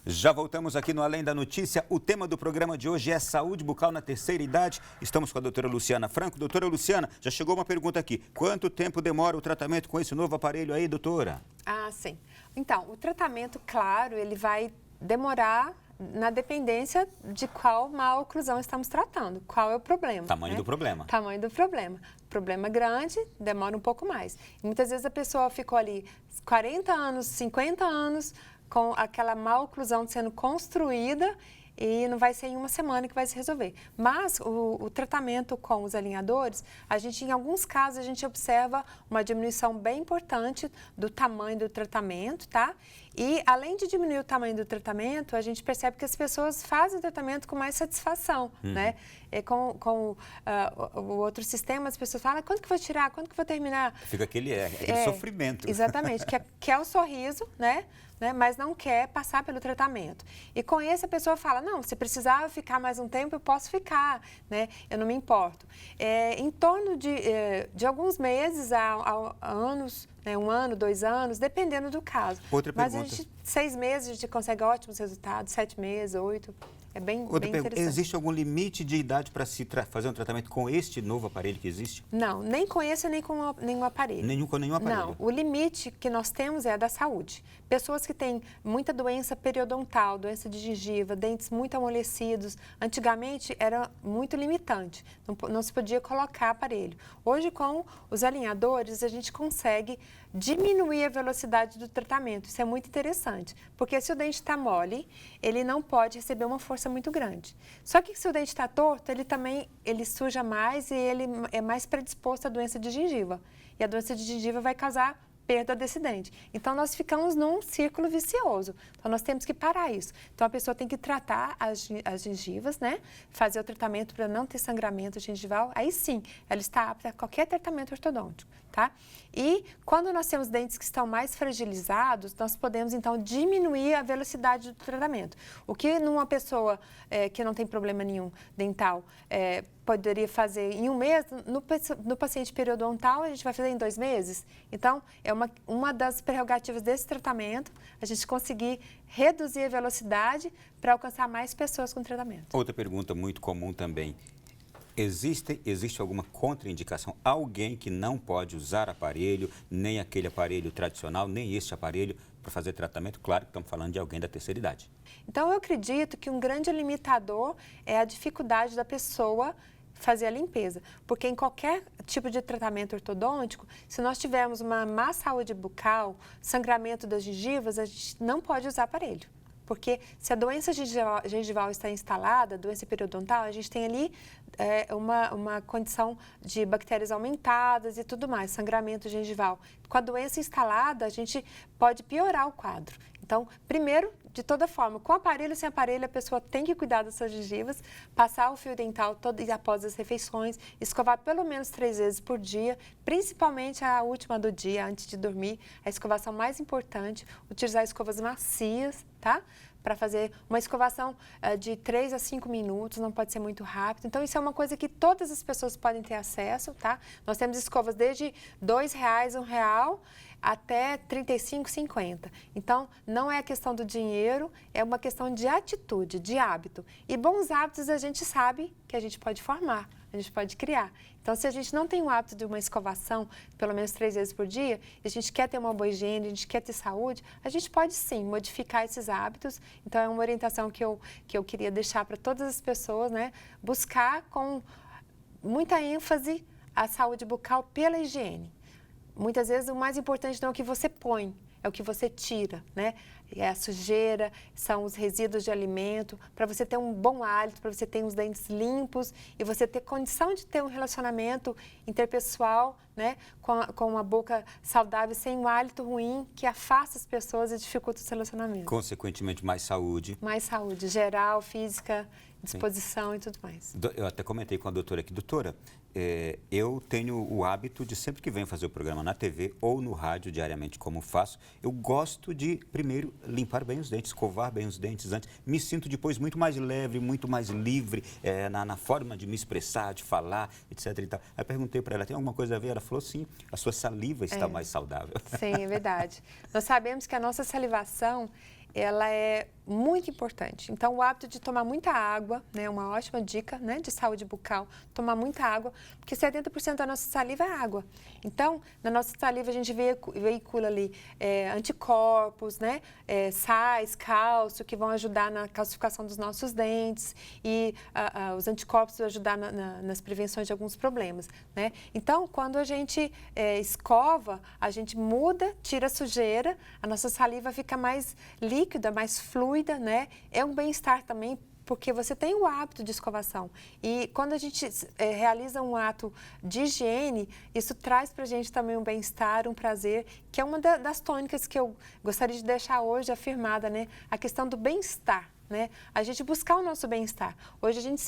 Já voltamos aqui no Além da Notícia. O tema do programa de hoje é saúde bucal na terceira idade. Estamos com a doutora Luciana Franco. Doutora Luciana, já chegou uma pergunta aqui. Quanto tempo demora o tratamento com esse novo aparelho aí, doutora? Ah, sim. Então, o tratamento, claro, ele vai demorar na dependência de qual má oclusão estamos tratando. Qual é o problema? Tamanho do problema. Tamanho do problema. Problema grande, demora um pouco mais. E muitas vezes a pessoa ficou ali 40 anos, 50 anos, com aquela má oclusão sendo construída e não vai ser em uma semana que vai se resolver. Mas o tratamento com os alinhadores, em alguns casos, a gente observa uma diminuição bem importante do tamanho do tratamento, tá? E, além de diminuir o tamanho do tratamento, a gente percebe que as pessoas fazem o tratamento com mais satisfação, né? E com o outro sistema, as pessoas falam, quando que eu vou tirar? Quando que eu vou terminar? Fica aquele sofrimento. Exatamente, quer o sorriso, né? Mas não quer passar pelo tratamento. E com esse a pessoa fala, não, se precisar ficar mais um tempo, eu posso ficar, né? Eu não me importo. Em torno de alguns meses a anos, né? 1 ano, 2 anos, dependendo do caso. Outra pergunta. Mas 6 meses a gente consegue ótimos resultados, 7 meses, 8. É bem interessante. Existe algum limite de idade para se fazer um tratamento com este novo aparelho que existe? Não, nem com esse, nem com nenhum aparelho. Nenhum com nenhum aparelho? Não, o limite que nós temos é a da saúde. Pessoas que têm muita doença periodontal, doença de gengiva, dentes muito amolecidos, antigamente era muito limitante, não se podia colocar aparelho. Hoje, com os alinhadores, a gente consegue diminuir a velocidade do tratamento. Isso é muito interessante, porque se o dente está mole, ele não pode receber uma força muito grande. Só que se o dente está torto, ele suja mais e ele é mais predisposto à doença de gengiva. E a doença de gengiva vai causar perda desse dente. Então, nós ficamos num círculo vicioso. Então, nós temos que parar isso. Então, a pessoa tem que tratar as gengivas, né? Fazer o tratamento para não ter sangramento gengival. Aí sim, ela está apta a qualquer tratamento ortodôntico, tá? E quando nós temos dentes que estão mais fragilizados, nós podemos, então, diminuir a velocidade do tratamento. O que numa pessoa que não tem problema nenhum dental poderia fazer em 1 mês, no paciente periodontal a gente vai fazer em 2 meses. Então, é uma das prerrogativas desse tratamento, a gente conseguir reduzir a velocidade para alcançar mais pessoas com tratamento. Outra pergunta muito comum também. Existe alguma contraindicação? Alguém que não pode usar aparelho, nem aquele aparelho tradicional, nem este aparelho para fazer tratamento? Claro que estamos falando de alguém da terceira idade. Então, eu acredito que um grande limitador é a dificuldade da pessoa fazer a limpeza, porque em qualquer tipo de tratamento ortodôntico, se nós tivermos uma má saúde bucal, sangramento das gengivas, a gente não pode usar aparelho. Porque se a doença gengival está instalada, doença periodontal, a gente tem ali uma condição de bactérias aumentadas e tudo mais, sangramento gengival. Com a doença instalada, a gente pode piorar o quadro. Então, primeiro, de toda forma, com aparelho ou sem aparelho, a pessoa tem que cuidar das suas gengivas, passar o fio dental após as refeições, escovar pelo menos 3 vezes por dia, principalmente a última do dia, antes de dormir, a escovação mais importante, utilizar escovas macias, tá? Para fazer uma escovação de 3 a 5 minutos, não pode ser muito rápido. Então, isso é uma coisa que todas as pessoas podem ter acesso, tá? Nós temos escovas desde R$ 2, R$1, até 35, 50. Então, não é a questão do dinheiro, é uma questão de atitude, de hábito. E bons hábitos a gente sabe que a gente pode formar, a gente pode criar. Então, se a gente não tem o hábito de uma escovação, pelo menos 3 vezes por dia, e a gente quer ter uma boa higiene, a gente quer ter saúde, a gente pode sim modificar esses hábitos. Então, é uma orientação que eu queria deixar para todas as pessoas, né? Buscar com muita ênfase a saúde bucal pela higiene. Muitas vezes o mais importante não é o que você põe, é o que você tira, né? É a sujeira, são os resíduos de alimento, para você ter um bom hálito, para você ter os dentes limpos e você ter condição de ter um relacionamento interpessoal, né? Com uma boca saudável, sem um hálito ruim que afasta as pessoas e dificulta os relacionamentos. Consequentemente, mais saúde. Mais saúde, geral, física, disposição Sim. e tudo mais. Eu até comentei com a doutora aqui, doutora, eu tenho o hábito de sempre que venho fazer o programa na TV ou no rádio, diariamente como faço, eu gosto de primeiro limpar bem os dentes, escovar bem os dentes antes. Me sinto depois muito mais leve, muito mais livre na forma de me expressar, de falar, etc. E tal. Aí perguntei para ela, tem alguma coisa a ver? Ela falou, sim, a sua saliva está mais saudável. Sim, é verdade. Nós sabemos que a nossa salivação, ela é muito importante. Então, o hábito de tomar muita água, né, uma ótima dica, né, de saúde bucal, tomar muita água, porque 70% da nossa saliva é água. Então, na nossa saliva a gente veicula ali anticorpos, né, sais, cálcio, que vão ajudar na calcificação dos nossos dentes e os anticorpos vão ajudar nas prevenções de alguns problemas, né. Então, quando a gente escova, a gente muda, tira a sujeira, a nossa saliva fica mais líquida, mais fluida, né? É um bem-estar também, porque você tem o hábito de escovação. E quando a gente realiza um ato de higiene, isso traz para a gente também um bem-estar, um prazer, que é uma das tônicas que eu gostaria de deixar hoje afirmada, né? A questão do bem-estar. Né? A gente buscar o nosso bem-estar. Hoje a gente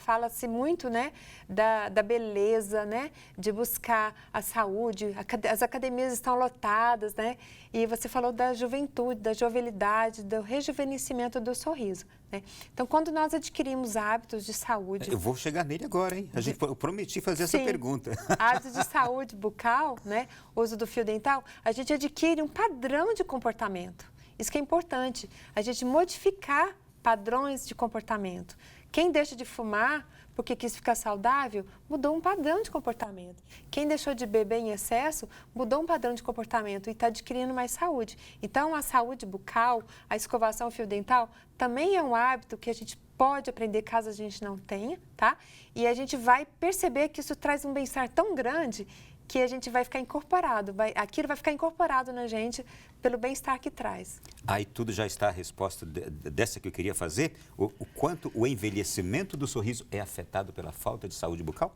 fala-se muito, né, da beleza, né, de buscar a saúde, as academias estão lotadas, né, e você falou da juventude, da jovialidade, do rejuvenescimento do sorriso. Né? Então, quando nós adquirimos hábitos de saúde... Eu vou chegar nele agora, hein? Eu prometi fazer essa pergunta. Hábitos de saúde bucal, né, uso do fio dental, a gente adquire um padrão de comportamento. Isso que é importante, a gente modificar padrões de comportamento. Quem deixa de fumar porque quis ficar saudável, mudou um padrão de comportamento. Quem deixou de beber em excesso, mudou um padrão de comportamento e está adquirindo mais saúde. Então, a saúde bucal, a escovação fio dental, também é um hábito que a gente pode aprender caso a gente não tenha, tá? E a gente vai perceber que isso traz um bem-estar tão grande que a gente vai ficar incorporado, aquilo vai ficar incorporado na gente pelo bem-estar que traz. Aí tudo já está a resposta dessa que eu queria fazer. O quanto o envelhecimento do sorriso é afetado pela falta de saúde bucal?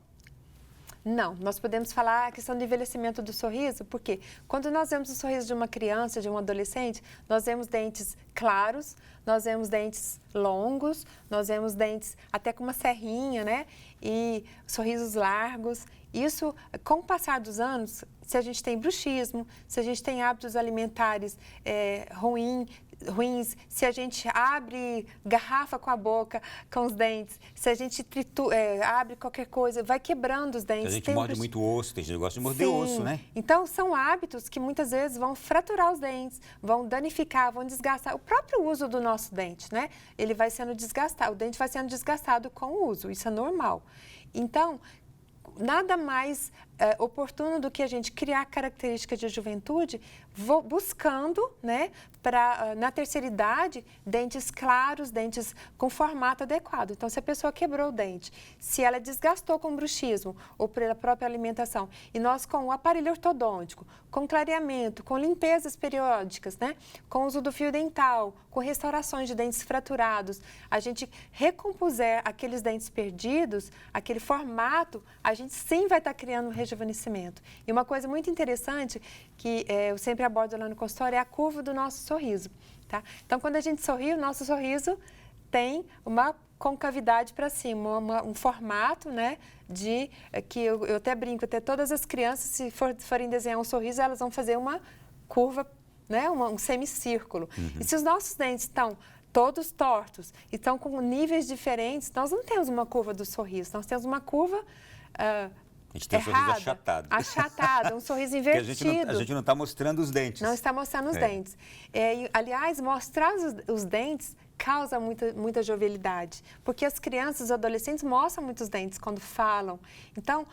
Não, nós podemos falar a questão do envelhecimento do sorriso, porque quando nós vemos o sorriso de uma criança, de um adolescente, nós vemos dentes claros, nós vemos dentes longos, nós vemos dentes até com uma serrinha, né? E sorrisos largos. Isso, com o passar dos anos, se a gente tem bruxismo, se a gente tem hábitos alimentares ruins, se a gente abre garrafa com a boca, com os dentes, se a gente abre qualquer coisa, vai quebrando os dentes. Se a gente morde muito osso, tem gente que gosta de morder osso, né? Então, são hábitos que muitas vezes vão fraturar os dentes, vão danificar, vão desgastar. O próprio uso do nosso dente, né? Ele vai sendo desgastado, o dente vai sendo desgastado com o uso, isso é normal. Então, nada mais oportuno do que a gente criar características de juventude, buscando, né, na terceira idade, dentes claros, dentes com formato adequado. Então, se a pessoa quebrou o dente, se ela desgastou com bruxismo ou pela própria alimentação, e nós com o aparelho ortodôntico, com clareamento, com limpezas periódicas, né, com o uso do fio dental, com restaurações de dentes fraturados, a gente recompuser aqueles dentes perdidos, aquele formato, a gente sim vai estar criando um rejuvenescimento. E uma coisa muito interessante que eu sempre abordo lá no consultório é a curva do nosso sorriso, tá? Então, quando a gente sorri, o nosso sorriso tem uma concavidade para cima, um formato, né, que eu até brinco, até todas as crianças, se forem desenhar um sorriso, elas vão fazer uma curva, né, um semicírculo. E se os nossos dentes estão todos tortos e estão com níveis diferentes, nós não temos uma curva do sorriso, nós temos uma curva a gente tem um sorriso achatado. Achatado, um sorriso invertido. A gente não está mostrando os dentes. Não está mostrando os dentes. Aliás, mostrar os dentes causa muita jovialidade, porque as crianças, os adolescentes mostram muitos dentes quando falam. Então,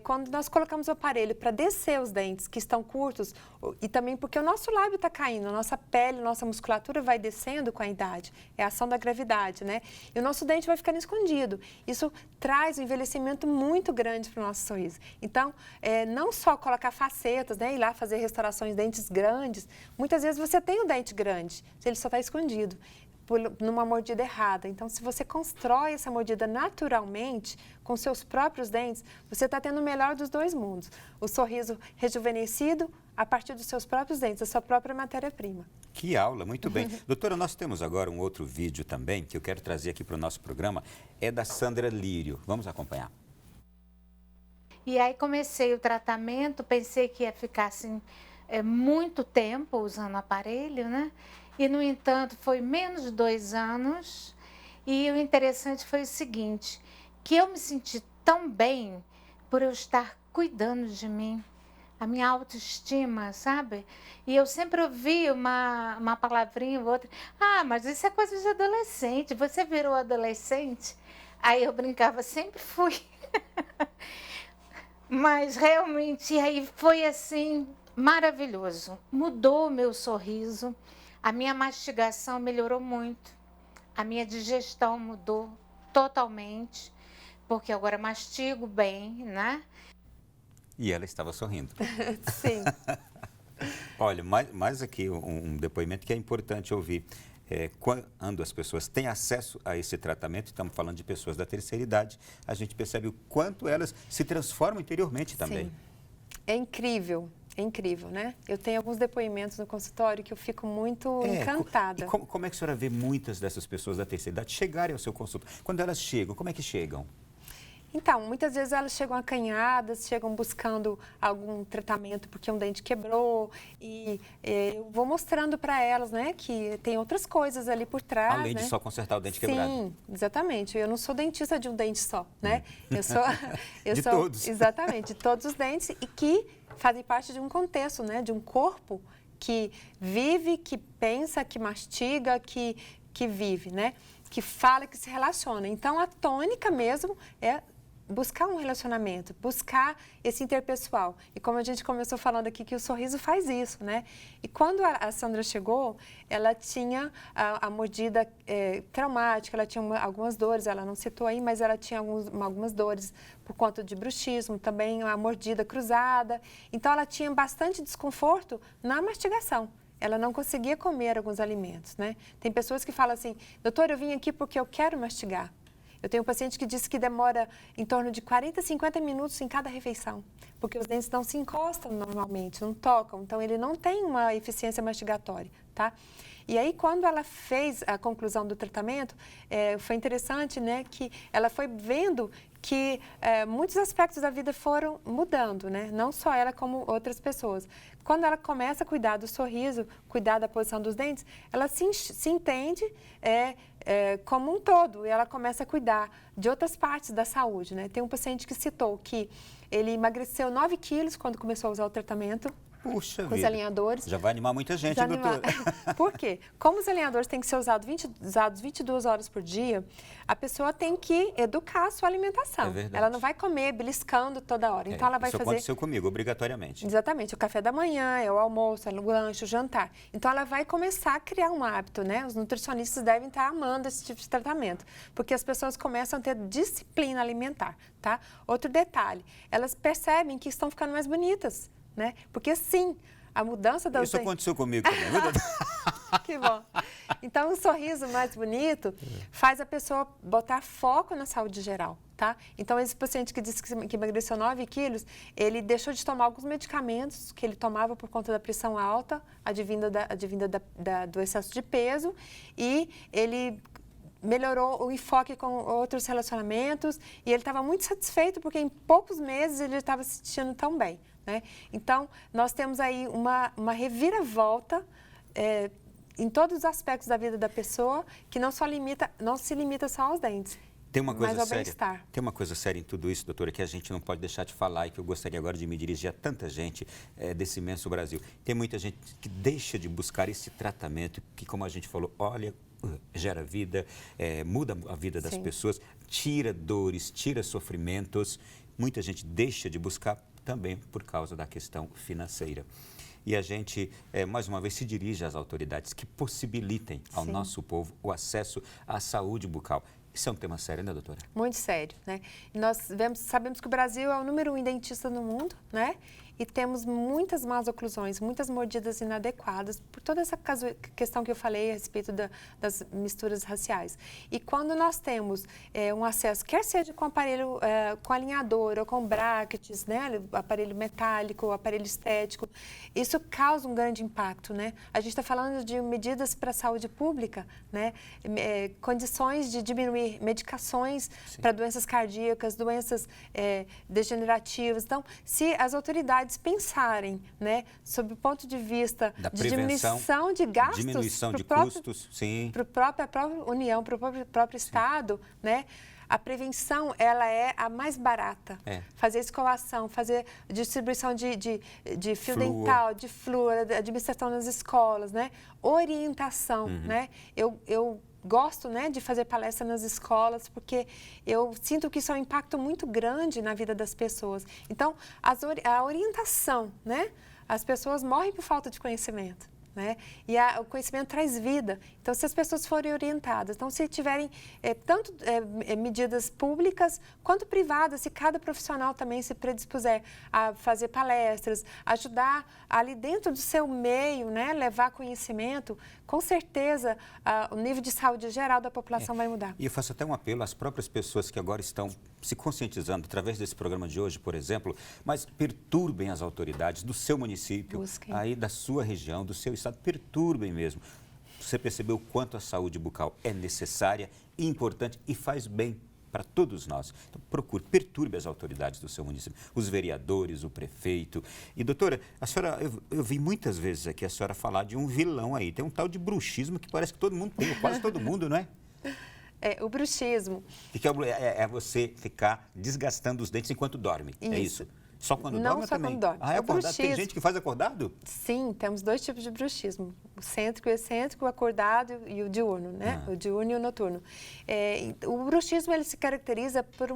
quando nós colocamos o aparelho para descer os dentes que estão curtos, e também porque o nosso lábio está caindo, a nossa pele, a nossa musculatura vai descendo com a idade, é a ação da gravidade, né? E o nosso dente vai ficando escondido. Isso traz um envelhecimento muito grande para o nosso sorriso. Então, não só colocar facetas, né, ir lá fazer restaurações de dentes grandes, muitas vezes você tem um dente grande, ele só está escondido numa mordida errada. Então, se você constrói essa mordida naturalmente, com seus próprios dentes, você está tendo o melhor dos dois mundos. O sorriso rejuvenescido a partir dos seus próprios dentes, a sua própria matéria-prima. Que aula, muito bem. Doutora, nós temos agora um outro vídeo também, que eu quero trazer aqui para o nosso programa, é da Sandra Lírio. Vamos acompanhar. E aí comecei o tratamento, pensei que ia ficar assim muito tempo usando o aparelho, né? E, no entanto, foi menos de 2 anos. E o interessante foi o seguinte, que eu me senti tão bem por eu estar cuidando de mim, a minha autoestima, sabe? E eu sempre ouvi uma palavrinha ou outra. Ah, mas isso é coisa de adolescente, você virou adolescente? Aí eu brincava, sempre fui. Mas realmente aí foi assim, maravilhoso. Mudou o meu sorriso, a minha mastigação melhorou muito, a minha digestão mudou totalmente, porque agora mastigo bem, né? E ela estava sorrindo. Sim. Olha, mais aqui um depoimento que é importante ouvir. Quando as pessoas têm acesso a esse tratamento, estamos falando de pessoas da terceira idade, a gente percebe o quanto elas se transformam interiormente também. Sim. É incrível, né? Eu tenho alguns depoimentos no consultório que eu fico muito encantada. E como é que a senhora vê muitas dessas pessoas da terceira idade chegarem ao seu consultório? Quando elas chegam, como é que chegam? Então, muitas vezes elas chegam acanhadas, chegam buscando algum tratamento porque um dente quebrou e eu vou mostrando para elas, né, que tem outras coisas ali por trás. Além de só consertar o dente quebrado. Sim, exatamente. Eu não sou dentista de um dente só, né? Eu sou Todos. Exatamente, de todos os dentes e que fazem parte de um contexto, né, de um corpo que vive, que pensa, que mastiga, que vive, né? Que fala, que se relaciona. Então, a tônica mesmo é buscar um relacionamento, buscar esse interpessoal. E como a gente começou falando aqui, que o sorriso faz isso, né? E quando a Sandra chegou, ela tinha a mordida traumática, ela tinha algumas dores, ela não citou aí, mas ela tinha algumas dores por conta de bruxismo, também a mordida cruzada. Então, ela tinha bastante desconforto na mastigação. Ela não conseguia comer alguns alimentos, né? Tem pessoas que falam assim, doutor, eu vim aqui porque eu quero mastigar. Eu tenho um paciente que disse que demora em torno de 40 a 50 minutos em cada refeição, porque os dentes não se encostam normalmente, não tocam, então ele não tem uma eficiência mastigatória, tá? E aí, quando ela fez a conclusão do tratamento, foi interessante, né, que ela foi vendo que muitos aspectos da vida foram mudando, né? Não só ela, como outras pessoas. Quando ela começa a cuidar do sorriso, cuidar da posição dos dentes, ela se entende como um todo e ela começa a cuidar de outras partes da saúde, né? Tem um paciente que citou que ele emagreceu 9 quilos quando começou a usar o tratamento. Puxa com os vida. alinhadores. Já vai animar muita gente, doutora. Por quê? Como os alinhadores têm que ser usados 22 horas por dia, a pessoa tem que educar a sua alimentação. É verdade. Ela não vai comer beliscando toda hora. Então, ela vai isso fazer... aconteceu comigo, obrigatoriamente. Exatamente. O café da manhã, é o almoço, é o lanche, o jantar. Então, ela vai começar a criar um hábito, né? Os nutricionistas devem estar amando esse tipo de tratamento, porque as pessoas começam a ter disciplina alimentar, tá? Outro detalhe, elas percebem que estão ficando mais bonitas. Né? Porque sim, a mudança das... Isso aconteceu comigo também, viu, doutor? Que bom. Então, um sorriso mais bonito faz a pessoa botar foco na saúde geral, tá? Então, esse paciente que disse que emagreceu 9 quilos, ele deixou de tomar alguns medicamentos que ele tomava por conta da pressão alta, advinda do excesso de peso, e ele melhorou o enfoque com outros relacionamentos e ele estava muito satisfeito porque em poucos meses ele estava se sentindo tão bem, né? Então, nós temos aí uma reviravolta em todos os aspectos da vida da pessoa que não se limita só aos dentes. Tem uma coisa mas ao séria. bem-estar. Tem uma coisa séria em tudo isso, doutora, que a gente não pode deixar de falar e que eu gostaria agora de me dirigir a tanta gente desse imenso Brasil. Tem muita gente que deixa de buscar esse tratamento que, como a gente falou, olha, gera vida, muda a vida das pessoas, tira dores, tira sofrimentos. Muita gente deixa de buscar também por causa da questão financeira. E a gente, mais uma vez, se dirige às autoridades que possibilitem ao nosso povo o acesso à saúde bucal. Isso é um tema sério, né, doutora? Muito sério, né? Nós sabemos que o Brasil é o número 1 em dentista no mundo, né? E temos muitas más oclusões, muitas mordidas inadequadas, por toda essa questão que eu falei a respeito das misturas raciais. E quando nós temos um acesso, quer seja com aparelho, com alinhador ou com brackets, né, aparelho metálico, aparelho estético, isso causa um grande impacto, né? A gente está falando de medidas para a saúde pública, né? Condições de diminuir medicações para doenças cardíacas, doenças degenerativas. Então, se as autoridades pensarem, né, sob o ponto de vista da de diminuição de gastos, diminuição de custos, sim, para a própria União, para o próprio Estado, né, a prevenção, ela é a mais barata. Fazer escovação, fazer distribuição de fio dental, de flúor, administração nas escolas, né? Orientação, né? Eu gosto, né, de fazer palestra nas escolas, porque eu sinto que isso é um impacto muito grande na vida das pessoas. Então, a orientação, né? As pessoas morrem por falta de conhecimento, né? E o conhecimento traz vida. Então, se as pessoas forem orientadas, então, se tiverem tanto medidas públicas quanto privadas, se cada profissional também se predispuser a fazer palestras, ajudar ali dentro do seu meio, né, levar conhecimento, com certeza o nível de saúde geral da população vai mudar. E eu faço até um apelo às próprias pessoas que agora estão se conscientizando através desse programa de hoje, por exemplo, mas perturbem as autoridades do seu município, aí da sua região, do seu estado, perturbem mesmo. Você percebeu o quanto a saúde bucal é necessária, importante e faz bem para todos nós. Então, procure, perturbe as autoridades do seu município, os vereadores, o prefeito. E, doutora, a senhora, eu vi muitas vezes aqui a senhora falar de um vilão aí. Tem um tal de bruxismo que parece que todo mundo tem, quase todo mundo, não é? O bruxismo. Que é você ficar desgastando os dentes enquanto dorme, é isso? Só quando dorme Não só também? quando dorme. É acordado? Tem gente que faz acordado? Sim, temos 2 tipos de bruxismo. O cêntrico e o excêntrico, o acordado e o diurno, né? O diurno e o noturno. O bruxismo, ele se caracteriza por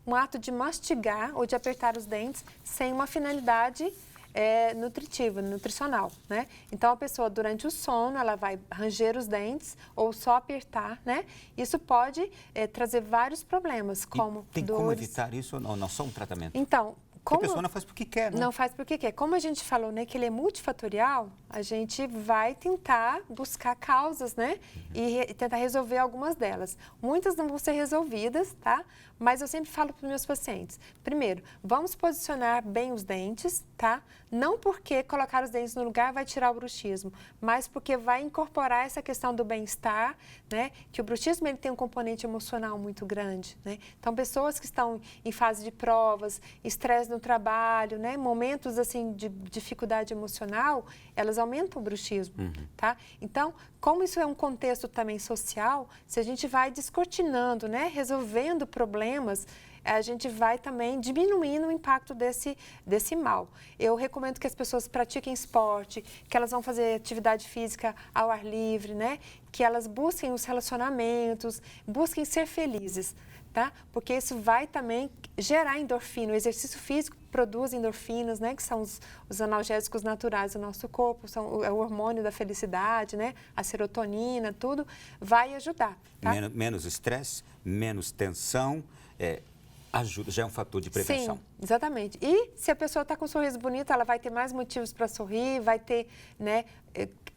um ato de mastigar ou de apertar os dentes sem uma finalidade nutritiva, nutricional, né? Então, a pessoa, durante o sono, ela vai ranger os dentes ou só apertar, né? Isso pode trazer vários problemas, como tem dores. como evitar isso ou não? Não só um tratamento? Então, a pessoa não faz porque quer, né? Não faz porque quer. Como a gente falou, né, que ele é multifatorial, a gente vai tentar buscar causas, né? E tentar resolver algumas delas. Muitas não vão ser resolvidas, tá? Mas eu sempre falo para os meus pacientes, primeiro, vamos posicionar bem os dentes, tá? Não porque colocar os dentes no lugar vai tirar o bruxismo, mas porque vai incorporar essa questão do bem-estar, né? Que o bruxismo, ele tem um componente emocional muito grande, né? Então, pessoas que estão em fase de provas, estresse no trabalho, né? Momentos, assim, de dificuldade emocional, elas aumentam o bruxismo, tá? Então, como isso é um contexto também social, se a gente vai descortinando, né? Resolvendo problemas, a gente vai também diminuindo o impacto desse mal. Eu recomendo que as pessoas pratiquem esporte, que elas vão fazer atividade física ao ar livre, né? Que elas busquem os relacionamentos, busquem ser felizes, tá? Porque isso vai também gerar endorfina. O exercício físico produz endorfinas, né? Que são os analgésicos naturais do nosso corpo, é o hormônio da felicidade, né? A serotonina, tudo vai ajudar. Tá? Menos estresse, menos tensão, ajuda, já é um fator de prevenção. Sim, exatamente. E se a pessoa está com um sorriso bonito, ela vai ter mais motivos para sorrir, vai ter, né,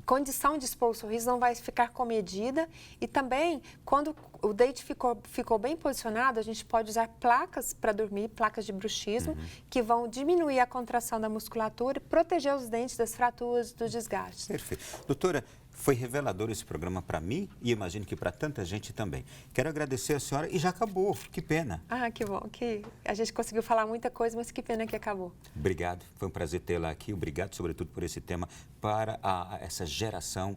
condição de expor o sorriso, não vai ficar comedida. E também, quando o dente ficou bem posicionado, a gente pode usar placas para dormir, placas de bruxismo, que vão diminuir a contração da musculatura e proteger os dentes das fraturas, dos desgastes. Perfeito. Doutora, foi revelador esse programa para mim e imagino que para tanta gente também. Quero agradecer a senhora e já acabou, que pena. Ah, que bom, que a gente conseguiu falar muita coisa, mas que pena que acabou. Obrigado, foi um prazer tê-la aqui. Obrigado, sobretudo, por esse tema para essa geração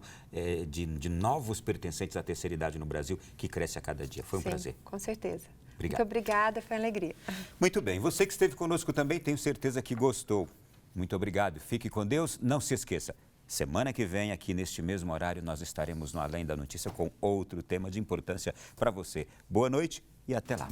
de novos pertencentes à terceira idade no Brasil, que cresce a cada dia. Foi um prazer. Com certeza. Obrigado. Muito obrigada, foi uma alegria. Muito bem, você que esteve conosco também, tenho certeza que gostou. Muito obrigado, fique com Deus, não se esqueça. Semana que vem, aqui neste mesmo horário, nós estaremos no Além da Notícia com outro tema de importância para você. Boa noite e até lá.